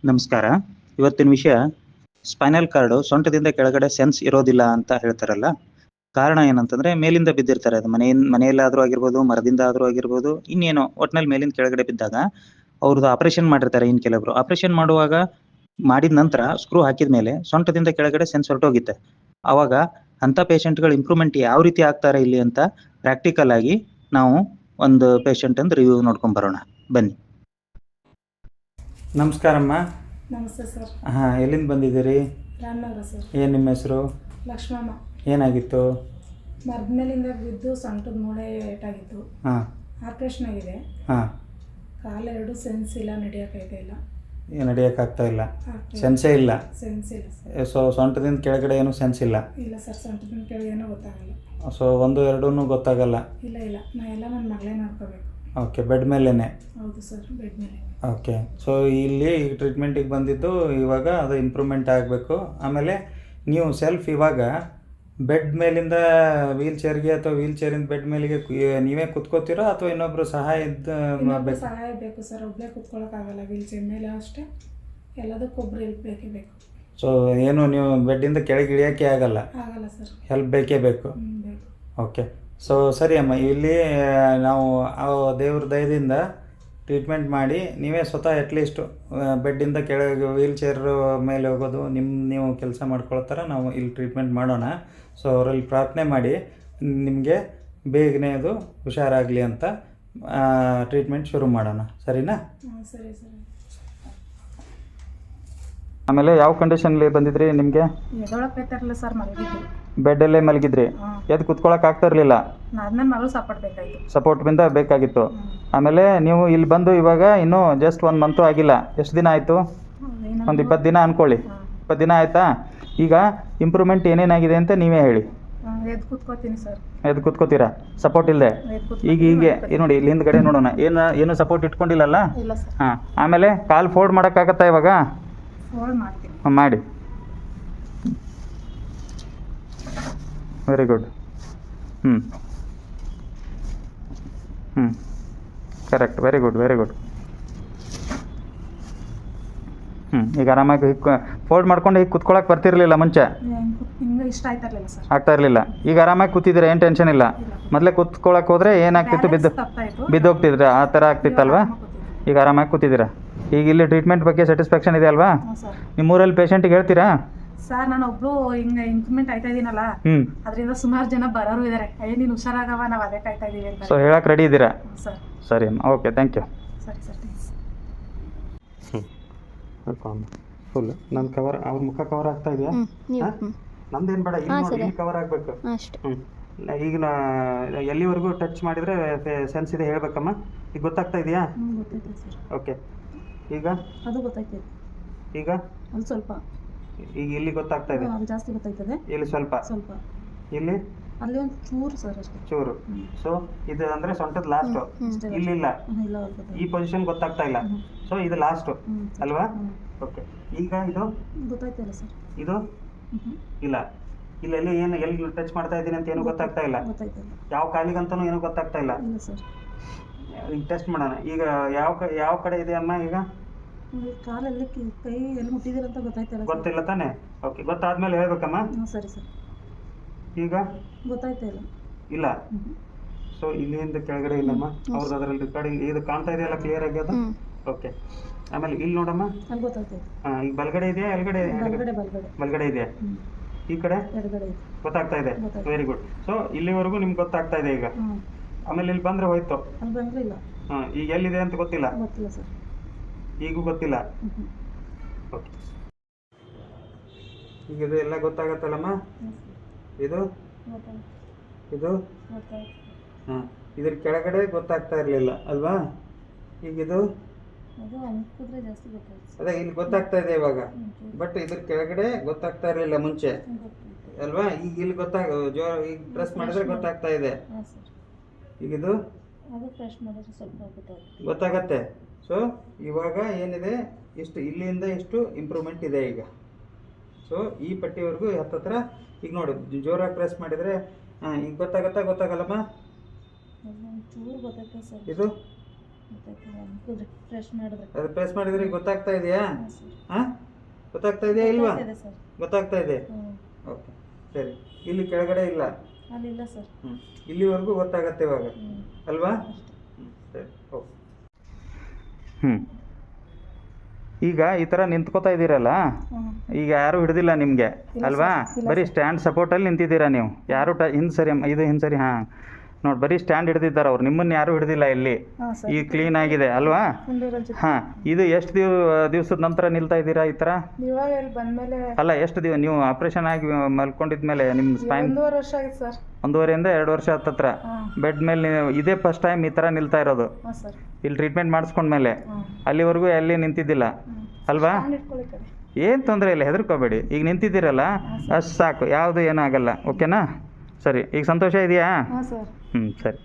ನಮಸ್ಕಾರ. ಇವತ್ತಿನ ವಿಷಯ ಸ್ಪೈನಲ್ ಕಾರ್ಡು ಸೊಂಟದಿಂದ ಕೆಳಗಡೆ ಸೆನ್ಸ್ ಇರೋದಿಲ್ಲ ಅಂತ ಹೇಳ್ತಾರಲ್ಲ. ಕಾರಣ ಏನಂತಂದ್ರೆ ಮೇಲಿಂದ ಬಿದ್ದಿರ್ತಾರೆ. ಅದು ಮನೆಯಲ್ಲಾದ್ರೂ ಆಗಿರ್ಬೋದು, ಮರದಿಂದ ಆದ್ರೂ ಆಗಿರ್ಬೋದು, ಇನ್ನೇನೋ ಒಟ್ನಲ್ಲಿ ಮೇಲಿಂದ ಕೆಳಗಡೆ ಬಿದ್ದಾಗ ಅವ್ರದ್ದು ಆಪರೇಷನ್ ಮಾಡಿರ್ತಾರೆ. ಇನ್ ಕೆಲವರು ಆಪರೇಷನ್ ಮಾಡುವಾಗ ಮಾಡಿದ ನಂತರ ಸ್ಕ್ರೂ ಹಾಕಿದ ಮೇಲೆ ಸೊಂಟದಿಂದ ಕೆಳಗಡೆ ಸೆನ್ಸ್ ಹೊರಟೋಗುತ್ತೆ. ಅವಾಗ ಅಂತ ಪೇಷಂಟ್ಗಳು ಇಂಪ್ರೂವ್ಮೆಂಟ್ ಯಾವ ರೀತಿ ಆಗ್ತಾರೆ ಇಲ್ಲಿ ಅಂತ ಪ್ರಾಕ್ಟಿಕಲ್ ಆಗಿ ನಾವು ಒಂದು ಪೇಷಂಟ್ ಅಂತ ರಿವ್ಯೂ ನೋಡ್ಕೊಂಡ್ ಬರೋಣ ಬನ್ನಿ. ನಮಸ್ಕಾರಮ್ಮ. ನಮಸ್ತೆ ಸರ್. ಹಾಂ, ಎಲ್ಲಿಂದ ಬಂದಿದ್ದೀರಿ? ರಾಮನಗರ ಸರ್. ಏನು ನಿಮ್ಮ ಹೆಸರು? ಲಕ್ಷ್ಮಮ್ಮ. ಏನಾಗಿತ್ತು? ಮರದ ಮೇಲಿಂದ ಬಿದ್ದು ಸೊಂಟದ ಮೂಳೆ ಏಟಾಗಿತ್ತು. ಹಾಂ. ಆಪ್ರೇಷನ್ ಆಗಿದೆ. ಹಾಂ. ಕಾಲೆರಡು ಸೆನ್ಸ್ ಇಲ್ಲ, ನಡೆಯೋಕ್ಕಾಗ್ತಾ ಇಲ್ಲ. ನಡೆಯೋಕ್ಕಾಗ್ತಾ ಇಲ್ಲ, ಸೆನ್ಸೇ ಇಲ್ಲ. ಸೆನ್ಸ್ ಇಲ್ಲ ಸರ್. ಸೊ ಸೊಂಟದಿಂದ ಕೆಳಗಡೆ ಏನು ಸೆನ್ಸ್ ಇಲ್ಲ? ಇಲ್ಲ ಸರ್, ಸೊಂಟದಿಂದ ಕೆಳಗೆ ಏನೂ ಗೊತ್ತಾಗಲ್ಲ. ಸೊ ಒಂದು ಎರಡೂ ಗೊತ್ತಾಗಲ್ಲ? ಇಲ್ಲ ಇಲ್ಲ, ನನ್ನ ಮಗಳೇ ನೋಡ್ಕೋಬೇಕು. ಓಕೆ, ಬೆಡ್ ಮೇಲೇನೆ? ಹೌದು ಸರ್, ಬೆಡ್ ಮೇಲೆ. ಓಕೆ, ಸೊ ಇಲ್ಲಿ ಈಗ ಟ್ರೀಟ್ಮೆಂಟಿಗೆ ಬಂದಿದ್ದು, ಇವಾಗ ಅದು ಇಂಪ್ರೂವ್ಮೆಂಟ್ ಆಗಬೇಕು. ಆಮೇಲೆ ನೀವು ಸೆಲ್ಫ್ ಇವಾಗ ಬೆಡ್ ಮೇಲಿಂದ ವೀಲ್ ಚೇರ್ಗೆ ಅಥವಾ ವೀಲ್ ಚೇರಿಂದ ಬೆಡ್ ಮೇಲಿಗೆ ನೀವೇ ಕುತ್ಕೋತೀರೋ ಅಥವಾ ಇನ್ನೊಬ್ರು ಸಹಾಯದ ಸಹಾಯ ಬೇಕು ಸರ್. ಒಬ್ಬಳೇ ಕುತ್ಕೊಳ್ಳೋಕ್ಕಾಗಲ್ಲ ವೀಲ್ ಚೇರ್ ಮೇಲೆ, ಅಷ್ಟೇ ಎಲ್ಲದಕ್ಕೂ ಒಬ್ರು ಹೆಲ್ಪ್ ಬೇಕೇ ಬೇಕು. ಸೊ ಏನು ನೀವು ಬೆಡ್ಡಿಂದ ಕೆಳಗೆ ಇಳಿಯೋಕ್ಕೆ ಆಗಲ್ಲ ಸರ್, ಹೆಲ್ಪ್ ಬೇಕೇ ಬೇಕು. ಬೇಕು. ಓಕೆ, ಸೊ ಸರಿ ಅಮ್ಮ, ಇಲ್ಲಿ ನಾವು ದೇವ್ರ ದಯದಿಂದ ಟ್ರೀಟ್ಮೆಂಟ್ ಮಾಡಿ ನೀವೇ ಸ್ವತಃ ಅಟ್ಲೀಸ್ಟು ಬೆಡ್ಡಿಂದ ಕೆಳಗೆ ವೀಲ್ ಚೇರ್ ಮೇಲೆ ಹೋಗೋದು ನೀವು ಕೆಲಸ ಮಾಡ್ಕೊಳ್ತಾರ ನಾವು ಇಲ್ಲಿ ಟ್ರೀಟ್ಮೆಂಟ್ ಮಾಡೋಣ. ಸೊ ಅವರಲ್ಲಿ ಪ್ರಾರ್ಥನೆ ಮಾಡಿ ನಿಮಗೆ ಬೇಗನೆ ಅದು ಹುಷಾರಾಗಲಿ ಅಂತ ಟ್ರೀಟ್ಮೆಂಟ್ ಶುರು ಮಾಡೋಣ. ಸರಿನಾ? ಸರಿ ಸರಿ. ಆಮೇಲೆ ಯಾವ ಕಂಡೀಷನ್ಲಿ ಬಂದಿದ್ರಿ? ನಿಮಗೆ ಎದೊಳಕ್ಕಾಯ್ತಾರಲ್ಲ ಸರ್, ಮಲಗಿದ್ದು ಬೆಡ್ಡಲ್ಲೇ ಮಲಗಿದ್ರಿ, ಎದ್ದು ಕುತ್ಕೊಳಕ್ಕೆ ಆಗ್ತಾ ಇರಲಿಲ್ಲ. ನನ್ನ ಮಗಳು ಸಪೋರ್ಟ್ ಬೇಕಾಯಿತು, ಸಪೋರ್ಟ್ ಬೇಕಾಗಿತ್ತು. ಆಮೇಲೆ ನೀವು ಇಲ್ಲಿ ಬಂದು ಇವಾಗ ಇನ್ನೂ ಜಸ್ಟ್ 1 ಮಂತು ಆಗಿಲ್ಲ. ಎಷ್ಟು ದಿನ ಆಯಿತು? ಒಂದು 20 ದಿನ ಅಂದ್ಕೊಳ್ಳಿ. 20 ದಿನ ಆಯಿತಾ? ಈಗ ಇಂಪ್ರೂವ್ಮೆಂಟ್ ಏನೇನಾಗಿದೆ ಅಂತ ನೀವೇ ಹೇಳಿ. ಎದ್ದು ಕೂತ್ಕೋತೀನಿ ಸರ್. ಎದ್ದು ಕೂತ್ಕೋತೀರಾ ಸಪೋರ್ಟ್ ಇಲ್ಲದೆ? ಈಗ ಹೀಗೆ ನೋಡಿ, ಇಲ್ಲಿ ಹಿಂದ್ಗಡೆ ನೋಡೋಣ. ಏನು ಸಪೋರ್ಟ್ ಇಟ್ಕೊಂಡಿಲ್ಲಲ್ಲ? ಇಲ್ಲ ಸರ್. ಹಾಂ, ಆಮೇಲೆ ಕಾಲು ಫೋಲ್ಡ್ ಮಾಡೋಕ್ಕಾಗತ್ತಾ ಇವಾಗ? ಫೋಲ್ಡ್ ಮಾಡ್ತೀನಿ. ಮಾಡಿ. Very good. Correct, very good. ಈಗ ಆರಾಮಾಗಿ ಫೋಲ್ಡ್ ಮಾಡ್ಕೊಂಡು ಈಗ ಕುತ್ಕೊಳಕ್ಕೆ ಬರ್ತಿರ್ಲಿಲ್ಲ ಮುಂಚೆ? ಇಷ್ಟ ಆಯ್ತಾರಲಿಲ್ಲ ಸರ್. ಆಗ್ತಾ ಇರಲಿಲ್ಲ. ಈಗ ಆರಾಮಾಗಿ ಕೂತಿದ್ದೀರಾ, ಏನು ಟೆನ್ಷನ್ ಇಲ್ಲ? ಮೊದಲೇ ಕುತ್ಕೊಳಕ್ಕೆ ಹೋದರೆ ಏನಾಗ್ತಿತ್ತು? ಬಿದ್ದೋಗ್ತಿದ್ರೆ ಆ ಥರ ಆಗ್ತಿತ್ತಲ್ವಾ? ಈಗ ಆರಾಮಾಗಿ ಕೂತಿದ್ದೀರಾ. ಈಗ ಇಲ್ಲಿ ಟ್ರೀಟ್ಮೆಂಟ್ ಬಗ್ಗೆ ಸ್ಯಾಟಿಸ್ಫ್ಯಾಕ್ಷನ್ ಇದೆ ಅಲ್ವಾ? ನಿಮ್ಮೂರಲ್ಲಿ ಪೇಷಂಟಿಗೆ ಹೇಳ್ತೀರಾ? ಸರ್, ನಾನು ಒಬ್ಳು ಹಿಂಗೆ ಇಂಪ್ರೂವ್ಮೆಂಟ್ ಆಯ್ತಾ ಇದೀನಲ್ಲ, ಅದರಿಂದ ಸುಮಾರು ಜನ ಬರೋರು ಇದ್ದಾರೆ. ನೀನು ಹುಷಾರಾಗವ, ನಾವು ಅದೇ ಕಾಯ್ತಾ ಇದೀವಿ ಅಂತ. ಸೊ ಹೇಳಕ್ಕೆ ರೆಡಿ ಇದ್ದೀರಾ? ಸರ್. ಸರಿ ಅಮ್ಮ, ಓಕೆ, ಥ್ಯಾಂಕ್ ಯು. ಸರಿ ಸರ್, ಥ್ಯಾಂಕ್ಸ್. ಫುಲ್ ನನ್ನ ಕವರ್, ಅವ್ರ ಮುಖ ಕವರ್ ಆಗ್ತಾ ಇದೆಯಾ? ನಮ್ದೇನು ಬೇಡ, ಇಲ್ಲಿ ಕವರ್ ಆಗಬೇಕು. ಈಗ ಎಲ್ಲಿವರೆಗೂ ಟಚ್ ಮಾಡಿದರೆ ಸೆನ್ಸ್ ಇದೆ ಹೇಳ್ಬೇಕಮ್ಮ? ಈಗ ಗೊತ್ತಾಗ್ತಾ ಇದೆಯಾ? ಓಕೆ, ಈಗ ಅದು ಗೊತ್ತಾಯ್ತದೆ. ಈಗ ಅದು ಸ್ವಲ್ಪ, ಈಗ ಇಲ್ಲಿ ಗೊತ್ತಾಗ್ತಾ ಇದೆ? ಅದು ಜಾಸ್ತಿ ಗೊತ್ತಾಯ್ತದೆ. ಇಲ್ಲಿ ಸ್ವಲ್ಪ, ಇಲ್ಲಿ ಅಲ್ಲಿ ಒಂದು ಚೂರು ಸರ್, ಅಷ್ಟೇ ಚೂರು. ಸೊ ಇದು ಅಂದರೆ ಸೊಂಟದ ಲಾಸ್ಟು. ಇಲ್ಲಿಲ್ಲ, ಈ ಪೊಸಿಷನ್ ಗೊತ್ತಾಗ್ತಾ ಇಲ್ಲ. ಸೊ ಇದು ಲಾಸ್ಟು ಅಲ್ವಾ? ಓಕೆ, ಈಗ ಇದು ಗೊತ್ತಾಯ್ತಲ್ಲ ಸರ್? ಇದು ಇಲ್ಲ, ಇಲ್ಲೆಲ್ಲಿ ಏನು ಎಲ್ಲಿ ಟಚ್ ಮಾಡ್ತಾ ಇದ್ದೀನಿ ಅಂತ ಏನು ಗೊತ್ತಾಗ್ತಾ ಇಲ್ಲ. ಯಾವ ಕಾಲಿಗಂತನೂ ಏನು ಗೊತ್ತಾಗ್ತಾ ಇಲ್ಲ. ಈಗ ಟೆಸ್ಟ್ ಮಾಡೋಣ. ಈಗ ಯಾವ ಕಡೆ ಇದೆ ಅಮ್ಮ? ಈಗ ಕಾಲಲ್ಲಿ ಕೈ ಎಲ್ಲಿ ಮುಟ್ಟಿದ್ದೀರ ಅಂತ ಗೊತ್ತಾಯ್ತಲ್ಲ? ಗೊತ್ತಿಲ್ಲ ತಾನೆ? ಓಕೆ, ಗೊತ್ತಾದ್ಮೇಲೆ ಹೇಳ್ಬೇಕಮ್ಮ? ಸರಿ ಸರ್. ಈಗ ಗೊತ್ತಾಯ್ತಾ ಇಲ್ಲ. ಸೊ ಇಲ್ಲಿಂದ ಕೆಳಗಡೆ ಇಲ್ಲಮ್ಮ, ಅವ್ರದ್ದು ಅದರಲ್ಲಿ ರೆಕಾರ್ಡಿಂಗ್ ಇದು ಕಾಣ್ತಾ ಇದೆಯಲ್ಲ ಕ್ಲಿಯರ್ ಆಗಿ ಅದು? ಓಕೆ, ಆಮೇಲೆ ಇಲ್ಲಿ ನೋಡಮ್ಮ. ಗೊತ್ತಾಯ್ತು. ಹಾಂ, ಈಗ ಬಲಗಡೆ ಇದೆಯಾ ಎಲ್ಗಡೆ? ಬಲಗಡೆ ಇದೆಯಾ? ಈ ಕಡೆ ಗೊತ್ತಾಗ್ತಾ ಇದೆ. Very good. ಸೊ ಇಲ್ಲಿವರೆಗೂ ನಿಮ್ಗೆ ಗೊತ್ತಾಗ್ತಾ ಇದೆ ಈಗ. ಆಮೇಲೆ ಇಲ್ಲಿ ಬಂದರೆ ಹೋಯ್ತು. ಹಾಂ, ಈಗ ಎಲ್ಲಿದೆ ಅಂತ ಗೊತ್ತಿಲ್ಲ? ಈಗೂ ಗೊತ್ತಿಲ್ಲ. ಓಕೆ, ಈಗ ಇದು ಎಲ್ಲ ಗೊತ್ತಾಗತ್ತಲ್ಲಮ್ಮ? ಇದು ಹಾಂ, ಇದ್ರ ಕೆಳಗಡೆ ಗೊತ್ತಾಗ್ತಾ ಇರಲಿಲ್ಲ ಅಲ್ವಾ? ಈಗ ಇದು ಅದೇ ಇಲ್ಲಿ ಗೊತ್ತಾಗ್ತಾ ಇದೆ ಇವಾಗ, ಬಟ್ ಇದ್ರ ಕೆಳಗಡೆ ಗೊತ್ತಾಗ್ತಾ ಇರಲಿಲ್ಲ ಮುಂಚೆ ಅಲ್ವಾ? ಈಗ ಇಲ್ಲಿ ಈಗ ಪ್ರೆಸ್ ಮಾಡಿದ್ರೆ ಗೊತ್ತಾಗ್ತಾ ಇದೆ. ಈಗ ಇದು ಗೊತ್ತಾಗತ್ತೆ. ಸೊ ಇವಾಗ ಏನಿದೆ, ಇಷ್ಟು ಇಲ್ಲಿಂದ ಇಷ್ಟು ಇಂಪ್ರೂವ್ಮೆಂಟ್ ಇದೆ ಈಗ. ಸೊ ಈ ಪಟ್ಟಿವರೆಗೂ ಹತ್ತತ್ರ ಈಗ ನೋಡಿ, ಜೋರಾಗಿ ಪ್ರೆಸ್ ಮಾಡಿದರೆ ಈಗ ಗೊತ್ತಾಗಲ್ಲಮ್ಮ? ಇದು ಫ್ರೆಶ್ ಮಾಡಿದ್ರೆ ಅದು ಪ್ರೆಸ್ ಮಾಡಿದ್ರೆ ಈಗ ಗೊತ್ತಾಗ್ತಾ ಇದೆಯಾ? ಹಾಂ ಸರ್. ಹಾಂ, ಗೊತ್ತಾಗ್ತಾ ಇದೆಯಾ ಇಲ್ವಾ? ಇದೆ ಸರ್. ಗೊತ್ತಾಗ್ತಾ ಇದೆ. ಓಕೆ, ಸರಿ. ಇಲ್ಲಿ ಕೆಳಗಡೆ ಇಲ್ಲ. ಅಲ್ಲಿಲ್ಲ ಸರ್. ಇಲ್ಲಿವರೆಗೂ ಗೊತ್ತಾಗತ್ತೆ ಇವಾಗ ಅಲ್ವಾ? ಸರಿ, ಓಕೆ. ಈಗ ಈ ಥರ ನಿಂತ್ಕೋತಾ ಇದ್ದೀರಲ್ಲ, ಈಗ ಯಾರೂ ಹಿಡ್ದಿಲ್ಲ ನಿಮಗೆ ಅಲ್ವಾ? ಬರೀ ಸ್ಟ್ಯಾಂಡ್ ಸಪೋರ್ಟಲ್ಲಿ ನಿಂತಿದ್ದೀರಾ ನೀವು. ಯಾರು ಹಿಂದೆ ಸರಿ, ಇದು ಹಿಂದೆ ಸರಿ. ಹಾಂ, ನೋಡಿ, ಬರೀ ಸ್ಟ್ಯಾಂಡ್ ಹಿಡ್ದಿದ್ದಾರೆ ಅವ್ರು, ನಿಮ್ಮನ್ನು ಯಾರೂ ಹಿಡ್ದಿಲ್ಲ ಇಲ್ಲಿ. ಈಗ ಕ್ಲೀನ್ ಆಗಿದೆ ಅಲ್ವಾ? ಹಾಂ, ಇದು ಎಷ್ಟು ದಿವಸದ ನಂತರ ನಿಲ್ತಾ ಇದ್ದೀರಾ ಈ ಥರ? ಅಲ್ಲ, ಎಷ್ಟು ನೀವು ಆಪ್ರೇಷನ್ ಆಗಿ ಮಲ್ಕೊಂಡಿದ್ಮೇಲೆ ನಿಮ್ಮ ಸ್ಪೈನ್ 1.5 ವರ್ಷ ಆಗಿತ್ತು ಸರ್. 1.5 2 ವರ್ಷ ಹತ್ತತ್ರ ಬೆಡ್ ಮೇಲೆ ನೀವು ಇದೇ ಫಸ್ಟ್ ಟೈಮ್ ಈ ಥರ ನಿಲ್ತಾ ಇರೋದು? ಇಲ್ಲಿ ಟ್ರೀಟ್ಮೆಂಟ್ ಮಾಡಿಸ್ಕೊಂಡ್ಮೇಲೆ ಅಲ್ಲಿವರೆಗೂ ಎಲ್ಲಿ ನಿಂತಿದ್ದಿಲ್ಲ ಅಲ್ವಾ? ಏನು ತೊಂದರೆ ಇಲ್ಲ, ಹೆದರ್ಕೋಬೇಡಿ. ಈಗ ನಿಂತಿದ್ದೀರಲ್ಲ, ಅಷ್ಟು ಸಾಕು, ಯಾವುದು ಏನಾಗಲ್ಲ. ಓಕೆನಾ? ಸರಿ, ಈಗ ಸಂತೋಷ ಇದೆಯಾ? ಹಾಂ ಸರ್. ಸರಿ.